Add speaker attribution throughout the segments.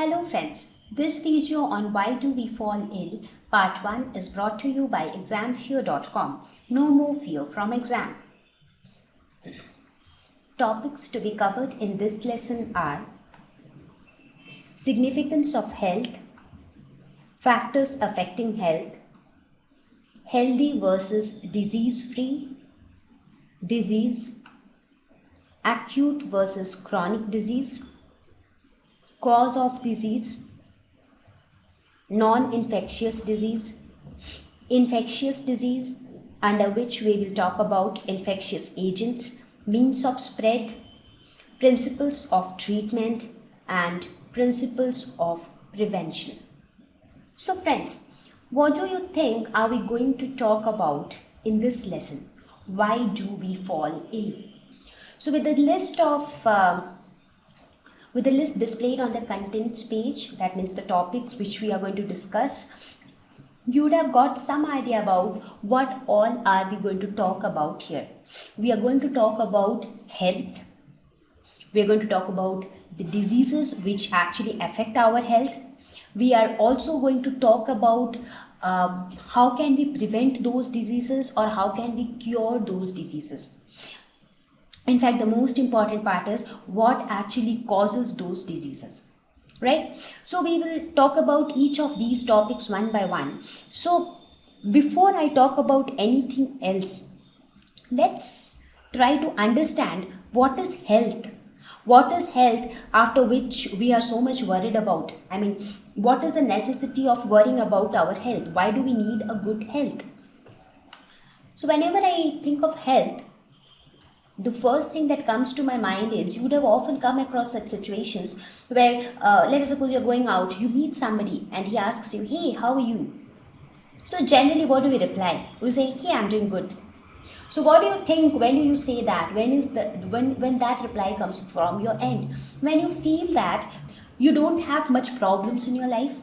Speaker 1: Hello friends, this video on why do we fall ill part 1 is brought to you by examfear.com. No more fear from exam. Topics to be covered in this lesson are significance of health, factors affecting health, healthy versus disease-free, disease, acute versus chronic disease, cause of disease, non-infectious disease, infectious disease, under which we will talk about infectious agents, means of spread, principles of treatment, and principles of prevention. So friends, what do you think are we going to talk about in this lesson? Why do we fall ill? So with the list displayed on the contents page, that means the topics which we are going to discuss, you would have got some idea about what all are we going to talk about here. We are going to talk about health. We are going to talk about the diseases which actually affect our health. We are also going to talk about how can we prevent those diseases or how can we cure those diseases. In fact, the most important part is what actually causes those diseases, right? So we will talk about each of these topics one by one. So before I talk about anything else, let's try to understand what is health. What is health after which we are so much worried about? I mean, what is the necessity of worrying about our health? Why do we need a good health? So whenever I think of health, the first thing that comes to my mind is you would have often come across such situations where, let us suppose you're going out, you meet somebody and he asks you, hey, how are you? So generally what do we reply? We say, hey, I'm doing good. So what do you think when you say that? When that reply comes from your end? When you feel that you don't have much problems in your life?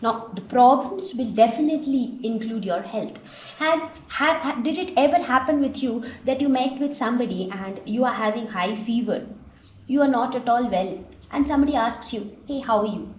Speaker 1: Now, the problems will definitely include your health. Did it ever happen with you that you met with somebody and you are having high fever? You are not at all well. And somebody asks you, hey, how are you?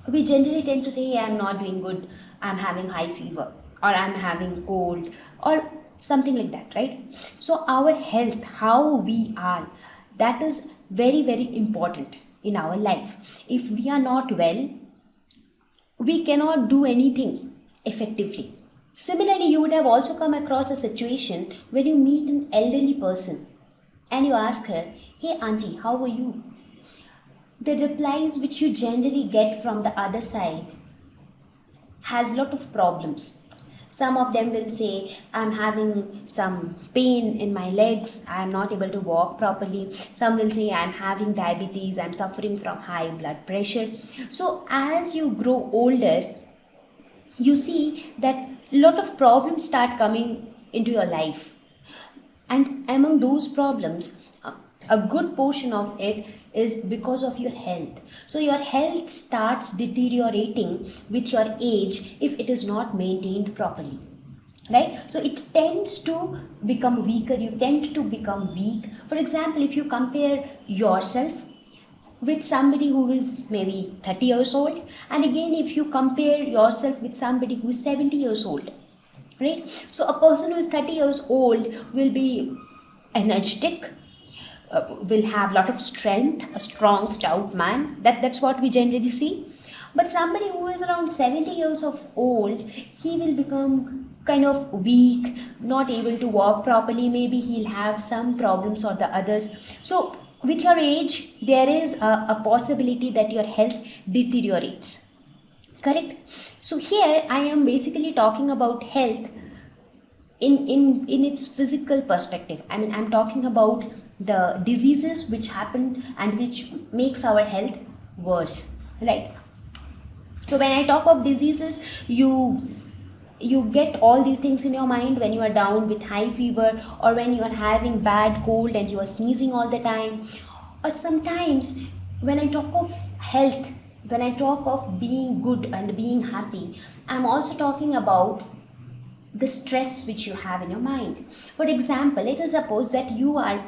Speaker 1: We generally tend to say, hey, I'm not doing good. I'm having high fever or I'm having cold or something like that, right? So our health, how we are, that is very, very important in our life. If we are not well, we cannot do anything effectively. Similarly, you would have also come across a situation when you meet an elderly person and you ask her, hey auntie, how are you? The replies which you generally get from the other side has a lot of problems. Some of them will say, I'm having some pain in my legs, I'm not able to walk properly. Some will say, I'm having diabetes, I'm suffering from high blood pressure. So as you grow older, you see that a lot of problems start coming into your life. And among those problems, a good portion of it is because of your health. So your health starts deteriorating with your age if it is not maintained properly, right? So it tends to become weaker. You tend to become weak. For example, if you compare yourself with somebody who is maybe 30 years old, and again if you compare yourself with somebody who is 70 years old, right? So a person who is 30 years old will be energetic, will have a lot of strength, a strong, stout man. That's what we generally see. But somebody who is around 70 years of old, he will become kind of weak, not able to walk properly. Maybe he'll have some problems or the others. So with your age, there is a possibility that your health deteriorates. Correct? So here I am basically talking about health in its physical perspective. I mean, I'm talking about the diseases which happen and which makes our health worse, right? So when I talk of diseases, you get all these things in your mind when you are down with high fever or when you are having bad cold and you are sneezing all the time. Or sometimes when I talk of health, when I talk of being good and being happy, I'm also talking about the stress which you have in your mind. For example, let us suppose that you are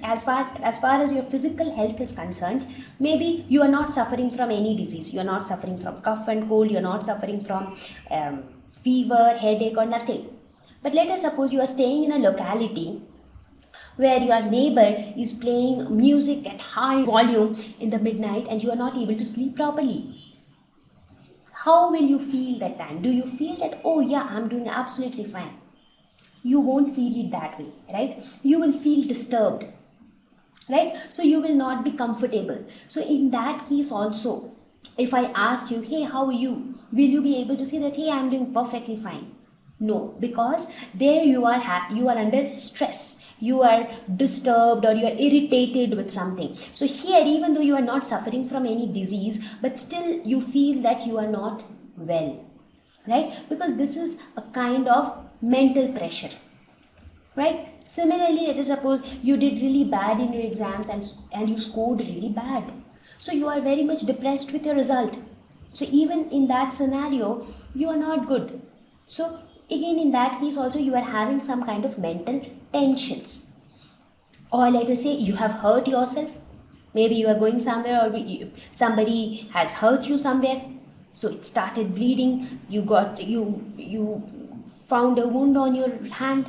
Speaker 1: as far as your physical health is concerned, maybe you are not suffering from any disease. You are not suffering from cough and cold. You are not suffering from fever, headache, or nothing. But let us suppose you are staying in a locality where your neighbor is playing music at high volume in the midnight and you are not able to sleep properly. How will you feel that time? Do you feel that, oh yeah, I'm doing absolutely fine? You won't feel it that way, right? You will feel disturbed, right? So you will not be comfortable. So in that case also, if I ask you, hey, how are you? Will you be able to say that, hey, I'm doing perfectly fine? No, because there you are under stress. You are disturbed or you are irritated with something. So here, even though you are not suffering from any disease, but still you feel that you are not well, right? Because this is a kind of mental pressure, right? Similarly, let us suppose you did really bad in your exams and you scored really bad. So you are very much depressed with your result. So even in that scenario, you are not good. So again, in that case also, you are having some kind of mental tensions. Or let us say you have hurt yourself. Maybe you are going somewhere or somebody has hurt you somewhere. So it started bleeding. You found a wound on your hand.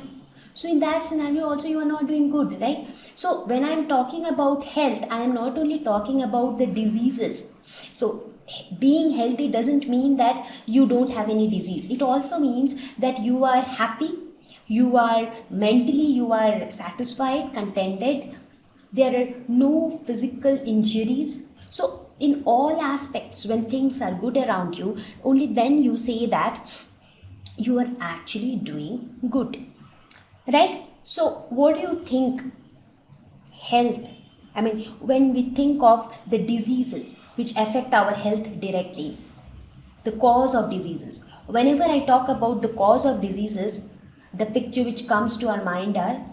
Speaker 1: So in that scenario also you are not doing good, right? So when I am talking about health, I am not only talking about the diseases. So being healthy doesn't mean that you don't have any disease. It also means that you are happy, you are mentally, you are satisfied, contented. There are no physical injuries. So in all aspects, when things are good around you, only then you say that you are actually doing good, right? So what do you think health, I mean, when we think of the diseases which affect our health directly, the cause of diseases, whenever I talk about the cause of diseases, the picture which comes to our mind are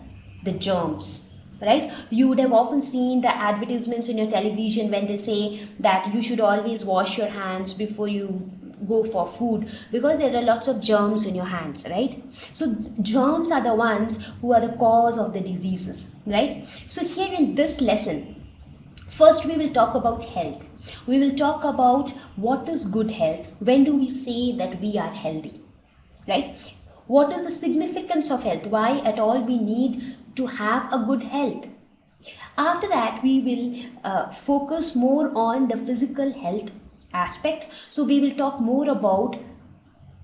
Speaker 1: the germs, right? You would have often seen the advertisements in your television when they say that you should always wash your hands before you go for food because there are lots of germs in your hands, right? So germs are the ones who are the cause of the diseases, right? So here in this lesson, first we will talk about health. We will talk about what is good health. When do we say that we are healthy, right? What is the significance of health? Why at all we need to have a good health? After that, we will focus more on the physical health aspect. So we will talk more about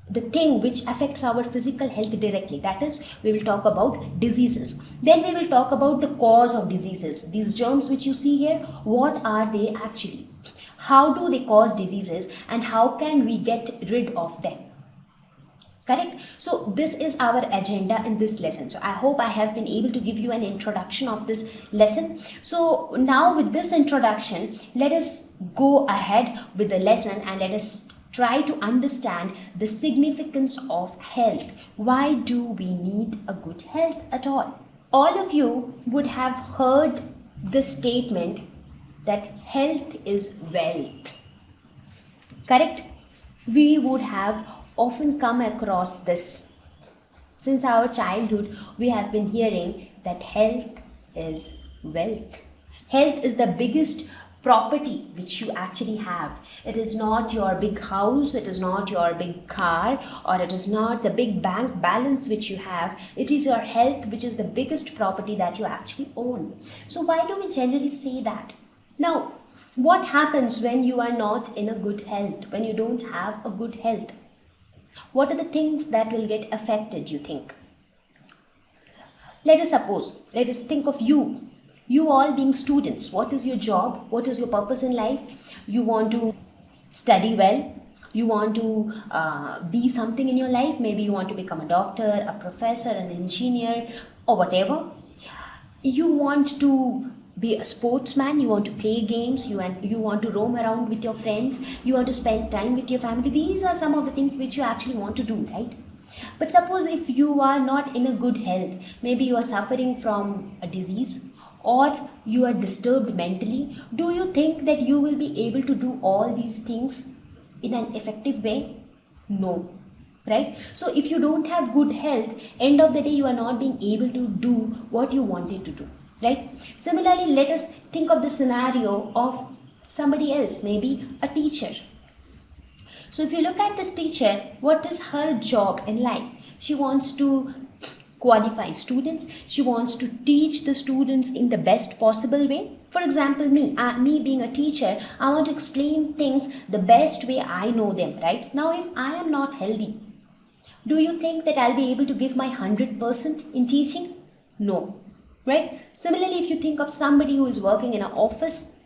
Speaker 1: the thing which affects our physical health directly. That is, we will talk about diseases. Then we will talk about the cause of diseases. These germs which you see here, what are they actually? How do they cause diseases and how can we get rid of them? Correct? So this is our agenda in this lesson. So I hope I have been able to give you an introduction of this lesson. So now with this introduction, let us go ahead with the lesson and let us try to understand the significance of health. Why do we need a good health at all? All of you would have heard the statement that health is wealth. Correct? We would have often come across this. Since our childhood, we have been hearing that health is wealth. Health is the biggest property which you actually have. It is not your big house, it is not your big car, or it is not the big bank balance which you have. It is your health which is the biggest property that you actually own. So why do we generally say that? Now, what happens when you are not in a good health, when you don't have a good health? What are the things that will get affected, you think? Let us think of you. You all being students. What is your job? What is your purpose in life? You want to study well. You want to be something in your life. Maybe you want to become a doctor, a professor, an engineer, or whatever. You want to be a sportsman, you want to play games, you want to roam around with your friends, you want to spend time with your family. These are some of the things which you actually want to do, right? But suppose if you are not in a good health, maybe you are suffering from a disease or you are disturbed mentally, do you think that you will be able to do all these things in an effective way? No. Right? So if you don't have good health, end of the day you are not being able to do what you wanted to do. right? Similarly, let us think of the scenario of somebody else, maybe a teacher. So if you look at this teacher, what is her job in life? She wants to qualify students. She wants to teach the students in the best possible way. For example, me being a teacher, I want to explain things the best way I know them, right? Now, if I am not healthy, do you think that I'll be able to give my 100% in teaching? No, right? Similarly, if you think of somebody who is working in an office,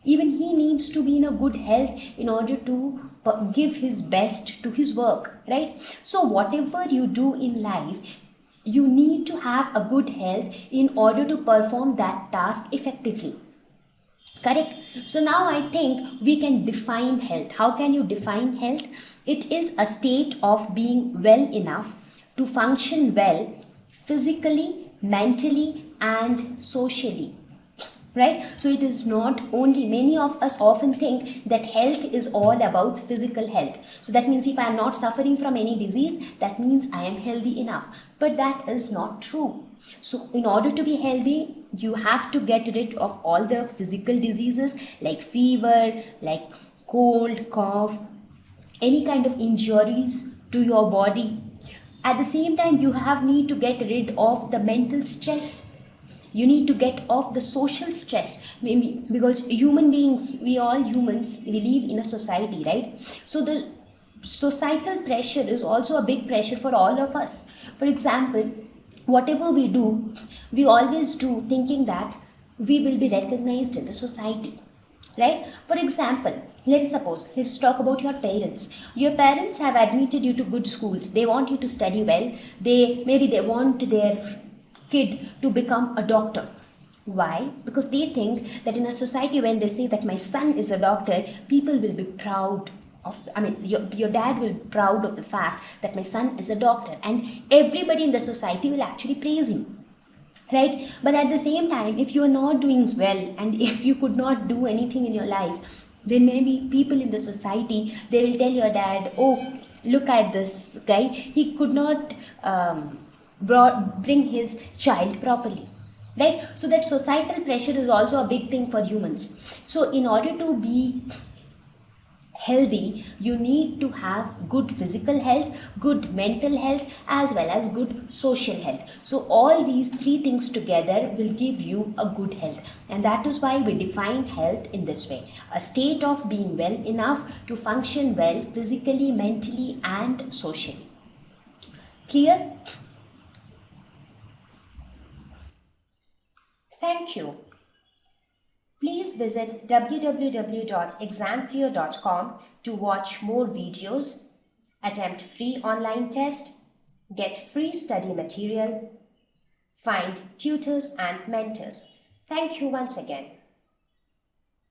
Speaker 1: even he needs to be in a good health in order to give his best to his work, right? So whatever you do in life, you need to have a good health in order to perform that task effectively. Correct? So now I think we can define health. How can you define health? It is a state of being well enough to function well physically, mentally, and socially. Right? So it is not only, many of us often think that health is all about physical health. So that means if I am not suffering from any disease, that means I am healthy enough. But that is not true. So in order to be healthy, you have to get rid of all the physical diseases like fever, like cold, cough, any kind of injuries to your body. At the same time, you need to get rid of the mental stress. You need to get off the social stress, maybe because human beings, we all humans, we live in a society, right? So the societal pressure is also a big pressure for all of us. For example, whatever we do, we always do thinking that we will be recognized in the society, right? For example, let's talk about your parents. Your parents have admitted you to good schools. They want you to study well. They want their kid to become a doctor. Why? Because they think that in a society, when they say that my son is a doctor, people will be proud of, your dad will be proud of the fact that my son is a doctor, and everybody in the society will actually praise him, right? But at the same time, if you are not doing well and if you could not do anything in your life, then maybe people in the society, they will tell your dad, oh, look at this guy, he could not bring his child properly, right? So that societal pressure is also a big thing for humans. So in order to be healthy, you need to have good physical health, good mental health, as well as good social health. So all these three things together will give you a good health, and that is why we define health in this way: a state of being well enough to function well physically, mentally, and socially. Clear? Thank you. Please visit www.examfear.com to watch more videos, attempt free online test, get free study material, find tutors and mentors. Thank you once again.